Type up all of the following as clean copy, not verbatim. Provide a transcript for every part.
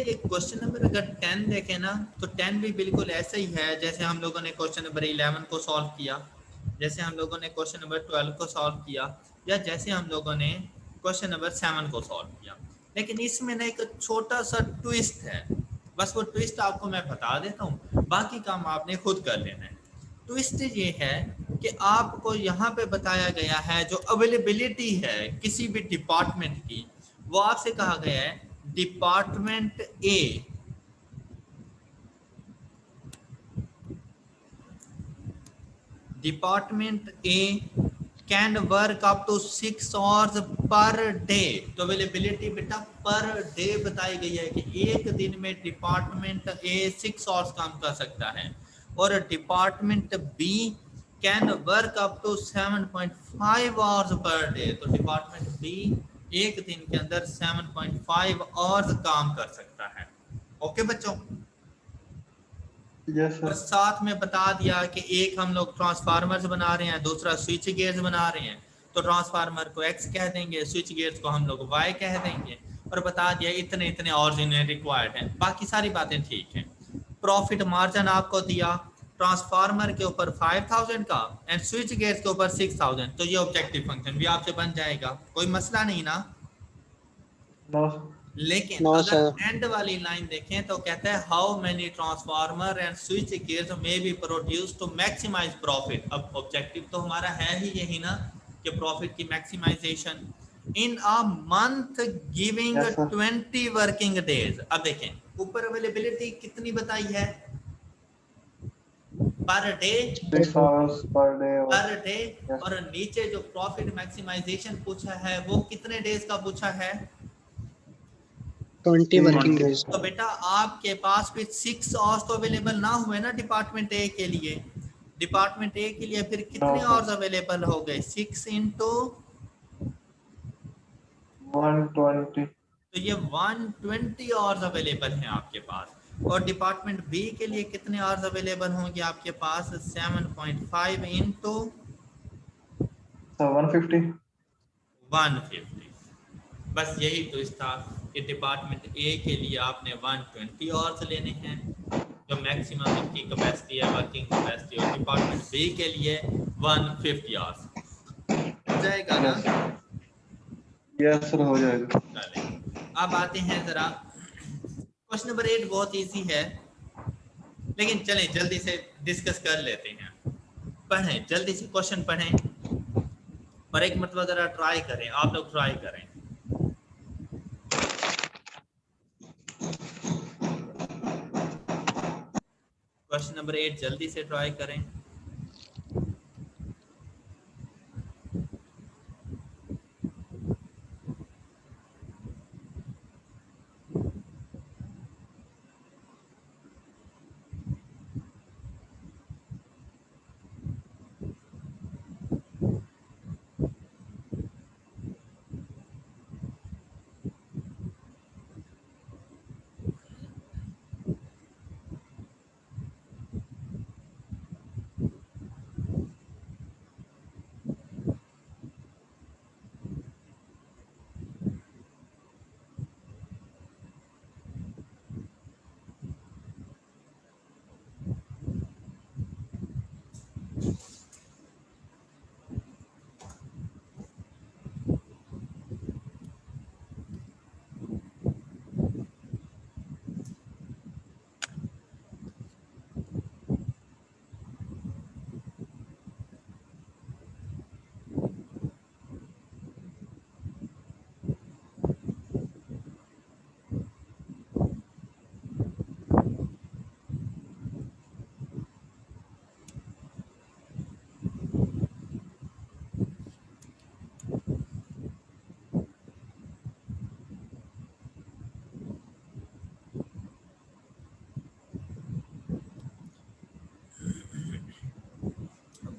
एक question number अगर 10 देखें ना, तो 10 भी बिल्कुल ऐसा ही है जैसे हम लोगों ने क्वेश्चन नंबर 11 को सॉल्व किया, जैसे हम लोगों ने क्वेश्चन नंबर 12 को सॉल्व किया, या जैसे हम लोगों ने क्वेश्चन नंबर 7 को सॉल्व किया। लेकिन इसमें ना एक छोटा सा ट्विस्ट है, बस वो ट्विस्ट आपको मैं बता देता हूँ, बाकी काम आपने खुद कर लेना है। ट्विस्ट ये है कि आपको यहाँ पे बताया गया है जो अवेलेबिलिटी है किसी भी डिपार्टमेंट की, वो आपसे कहा गया है department A can work up to 6 hours per day. तो अवेलेबिलिटी बेटा पर डे बताई गई है कि एक दिन में डिपार्टमेंट ए 6 आवर्स काम कर सकता है, और department B can work up to 7.5 hours per day. तो डिपार्टमेंट बी एक दिन के अंदर 7.5 आवर्स काम कर सकता है। ओके बच्चों, यस और सर। साथ में बता दिया कि एक हम लोग ट्रांसफार्मर्स बना रहे हैं, दूसरा स्विच गियर्स बना रहे हैं, तो ट्रांसफार्मर को एक्स कह देंगे, स्विच गियर्स को हम लोग वाई कह देंगे, और बता दिया इतने इतने आवर्स इन्हें रिक्वायर्ड हैं। बाकी सारी बातें ठीक हैं। प्रॉफिट मार्जिन आपको दिया ट्रांसफार्मर के ऊपर 5000 का एंड स्विच गियर्स के ऊपर 6000, तो ये ऑब्जेक्टिव फंक्शन भी आपसे बन जाएगा, कोई मसला नहीं ना। नो लेकिन नो अगर सर। एंड वाली लाइन देखें तो कहता है how many transformer and switch gears may be produce to maximize profit. अब ऑब्जेक्टिव तो हमारा है ही यही ना कि प्रॉफिट की maximization in a month giving yes sir. 20 working days. अब देखें ऊपर अवेलेबिलिटी कितनी बताई है per day, 6 hours per day. Per day, और नीचे जो प्रॉफिट मैक्सिमाइजेशन पूछा है वो कितने डेज का पूछा है 20 वर्किंग 20। डेज। तो बेटा आपके पास फिर 6 आवर्स तो अवेलेबल ना हुए ना डिपार्टमेंट ए के लिए। डिपार्टमेंट ए के लिए फिर कितने नो आवर्स सर, अवेलेबल हो गए 6 इंटू, 120। तो ये 120 आवर्स अवेलेबल हैं आपके पास। और डिपार्टमेंट बी के लिए कितने आवर्स अवेलेबल होंगे आपके पास 7.5 इंटू सर 150। 150। बस यही तो इस था कि डिपार्टमेंट ए के लिए आपने 120 आवर्स लेने हैं जो मैक्सिमम इनकी कैपेसिटी है, वर्किंग कैपेसिटी, और डिपार्टमेंट बी के लिए 150 आवर्स हो जाएगा ना। यस सर, हो जाएगा। चलें, अब आते हैं जरा क्वेश्चन नंबर 8। बहुत इजी है, लेकिन चलें जल्दी से डिस्कस कर लेते हैं। पढ़ें जल्दी से, क्वेश्चन पढ़ें और एक मतलब जरा ट्राई करें, आप लोग ट्राई करें। क्वेश्चन नंबर 8 जल्दी से ट्राई करें।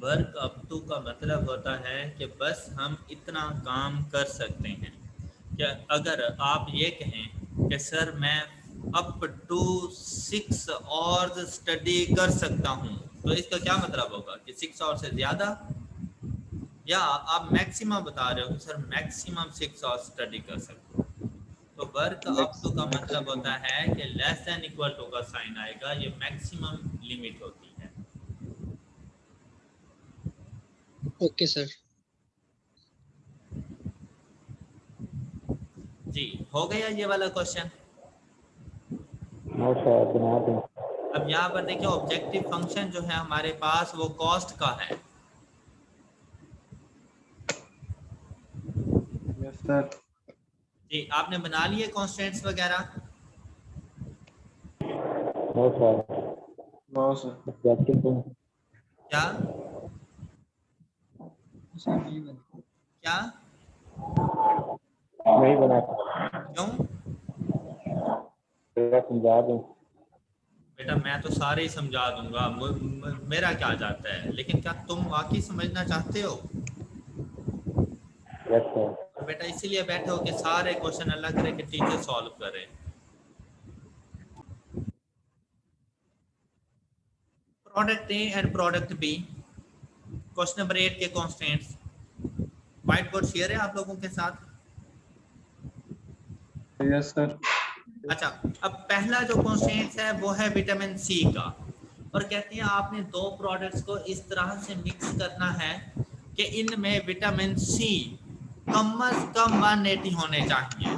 वर्क अप टू का मतलब होता है कि बस हम इतना काम कर सकते हैं। क्या अगर आप ये कहें कि सर मैं अप टू 6 आवर्स स्टडी कर सकता हूँ, तो इसका क्या मतलब होगा कि 6 आवर्स से ज़्यादा, या आप मैक्सिमम बता रहे हो कि सर मैक्सिमम 6 आवर्स स्टडी कर सकते हो। तो तो वर्क अप टू का मतलब होता है कि लेस देन इक्वल टू का साइन आएगा, ये मैक्सिमम लिमिट होती है। Okay sir. जी हो गया ये वाला क्वेश्चन। नो सर, बना दें। अब यहाँ पर देखिए ऑब्जेक्टिव फंक्शन जो है हमारे पास वो कॉस्ट का है। Yes sir. जी आपने बना लिए कॉन्स्टेंट्स वगैरह? No sir, no sir. Objective तो क्या क्या नहीं बना। क्यों? थोड़ा समझा दें। बेटा मैं तो सारे ही समझा दूंगा, मेरा क्या जाता है, लेकिन क्या तुम वाकई समझना चाहते हो? Yes sir. तो बेटा इसीलिए बैठे हो कि सारे क्वेश्चन अल्लाह करे कि टीचर सॉल्व करे। Product A and product B, question number 8 के कॉन्स्टेंट्स। व्हाइट बोर्ड शेयर है आप लोगों के साथ? Yes sir. अच्छा, अब पहला जो कॉन्स्टेंट है वो है विटामिन सी का, और कहते हैं आपने दो प्रोडक्ट्स को इस तरह से मिक्स करना है कि इनमें विटामिन सी कम से कम 180 होने चाहिए,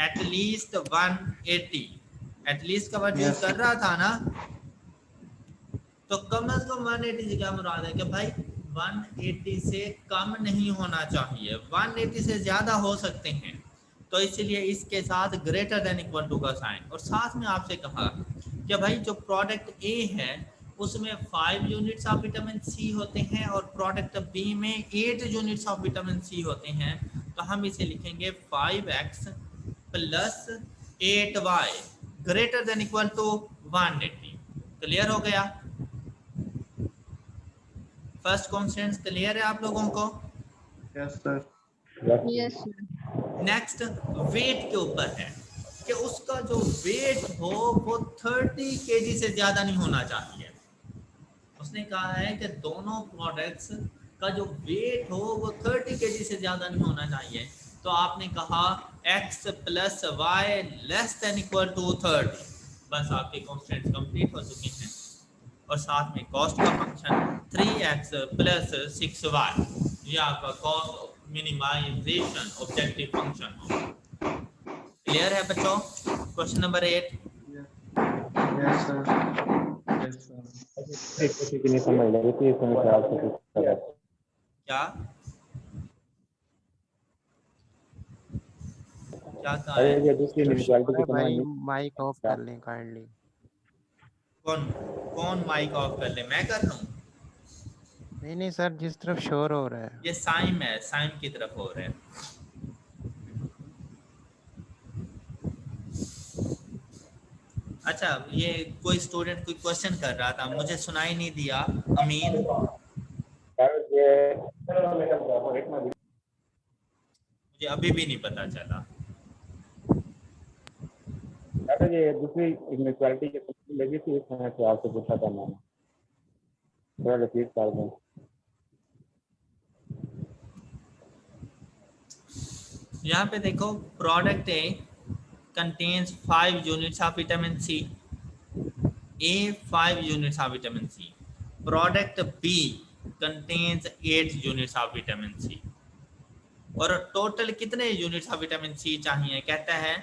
एटलीस्ट 180। एटलीस्ट का वर्ड यूज Yes, कर रहा था ना, तो कम से कम 180 से क्या मुराद है कि भाई 180 से कम नहीं होना चाहिए, 180 से ज्यादा हो सकते हैं, तो इसलिए इसके साथ ग्रेटर देन इक्वल टू का साइन। और साथ में आपसे कहा कि भाई जो प्रोडक्ट ए है उसमें 5 यूनिट्स ऑफ विटामिन सी होते हैं और प्रोडक्ट बी में 8 यूनिट्स ऑफ विटामिन सी होते हैं, तो हम इसे लिखेंगे 5x plus 8y greater than equal to 180। Clear हो गया? फर्स्ट कॉन्स्टेंट क्लियर है आप लोगों को? Yes sir. Yes sir. Next weight के ऊपर है कि उसका जो वेट हो वो 30 केजी से ज्यादा नहीं होना चाहिए। उसने कहा है कि दोनों प्रोडक्ट्स का जो वेट हो वो 30 केजी से ज्यादा नहीं होना चाहिए, तो आपने कहा x plus Y less than equal to 30। बस आपके कॉन्स्टेंट्स कंप्लीट हो चुके हैं, और साथ में कॉस्ट का फंक्शन 3x प्लस 6y, ये आपका कॉस्ट मिनिमाइजेशन ऑब्जेक्टिव फंक्शन हो। क्लियर है बच्चों? Question number 8। Yes sir. Yes sir. एक किसी की नहीं समझ लगी थी, इसमें ख्याल से कुछ कर। क्या क्या कहा अरे है? ये दूसरी इनइक्वालिटी की भाई समझ माइक ऑफ कर लें काइंडली। कौन कौन माइक ऑफ कर ले? मैं कर लूं? नहीं नहीं सर, जिस तरफ शोर हो रहा है। ये साइम है, साइम की तरफ हो रहे हैं। अच्छा, ये कोई स्टूडेंट कोई क्वेश्चन कर रहा था, मुझे सुनाई नहीं दिया। अमीन, मुझे अभी भी नहीं पता चला। अरे ये दूसरी इनइक्वालिटी की समझ लगी थी, इसमें ख्याल से पूछा था मैंने, थोड़ा रिपीट कर दें। यहाँ पे देखो, product A contains 5 units of vitamin C. A 5 units of vitamin C. Product B contains 8 units of vitamin C. और टोटल कितने यूनिट्स ऑफ विटामिन सी चाहिए? कहता है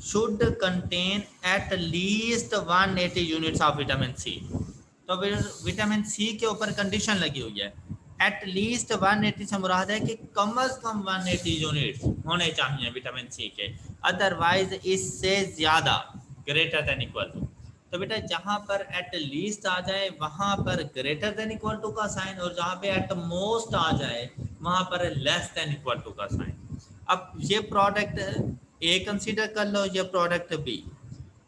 should contain at least 180 units of vitamin C. तो vitamin सी के ऊपर condition लगी हुई है, एट लीस्ट 180 से मुराद है कि कम से कम 180 यूनिट्स होने चाहिए विटामिन सी के, अदरवाइज इससे ज्यादा ग्रेटर देन इक्वल टू। तो बेटा जहां पर एट लीस्ट आ जाए वहां पर ग्रेटर देन इक्वल टू का साइन, और जहां पे एट मोस्ट आ जाए वहां पर लेस देन इक्वल टू का साइन। अब ये प्रोडक्ट ए कंसीडर कर लो, ये प्रोडक्ट बी।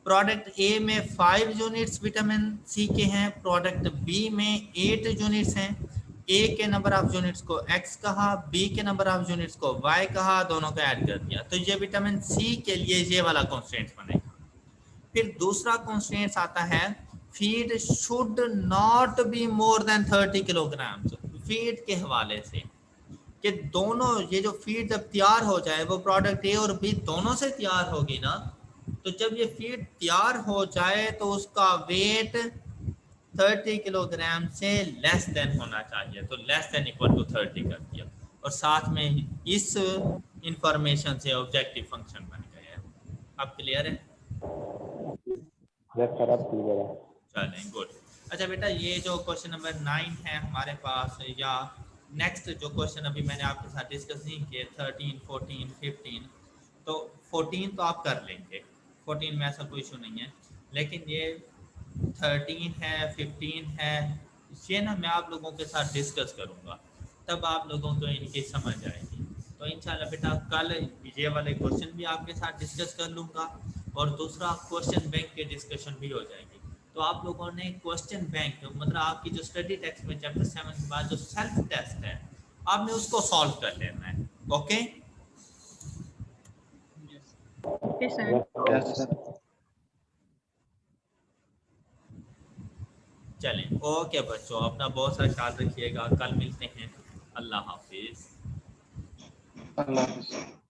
प्रोडक्ट ए में 5 यूनिट्स विटामिन सी के हैं, प्रोडक्ट बी में 8 यूनिट्स हैं। ए के नंबर ऑफ यूनिट्स को x कहा, बी के नंबर ऑफ यूनिट्स को y कहा, दोनों को ऐड कर दिया, तो ये विटामिन सी के लिए ये वाला कॉन्स्टेंट बनेगा। फिर दूसरा कॉन्स्टेंट आता है feed should not be more than 30 kilogram. Feed के हवाले से कि दोनों ये जो फीड जब तैयार हो जाए वो प्रोडक्ट ए और बी दोनों से तैयार होगी ना, तो जब ये फीड तैयार हो जाए तो उसका वेट 30 किलोग्राम से लेस देन होना चाहिए, तो लेस देन इक्वल टू 30 कर दिया और साथ में इस इंफॉर्मेशन से ऑब्जेक्टिव फंक्शन बन गए हैं। अब क्लियर है? यस सर, अब क्लियर है। चलें, गुड। अच्छा बेटा, ये जो क्वेश्चन नंबर 9 है हमारे पास, या नेक्स्ट जो क्वेश्चन अभी मैंने आपके साथ डिस्कस नहीं किए 13, 14, 15, तो 14 तो आप कर लेंगे, 14 में ऐसा कोई इशू नहीं है, लेकिन ये 13 है, 15 है, ये ना मैं आप लोगों के साथ डिस्कस करूँगा, तब आप लोगों को इनकी समझ आएगी। तो इंशाल्लाह बेटा कल ये वाले क्वेश्चन भी आपके साथ डिस्कस कर लूँगा और दूसरा क्वेश्चन बैंक की डिस्कशन भी हो जाएगी। तो आप लोगों ने क्वेश्चन बैंक मतलब आपकी जो स्टडी टेक्स्ट में चैप्टर 7 के बाद जो सेल्फ टेस्ट है आपने उसको सॉल्व कर लेना है। Okay okay sir. Yes sir. चलें, ओके बच्चों, अपना बहुत सारा ख्याल रखिएगा, कल मिलते हैं, अल्लाह हाफिज़। अल्लाह हाफिज़।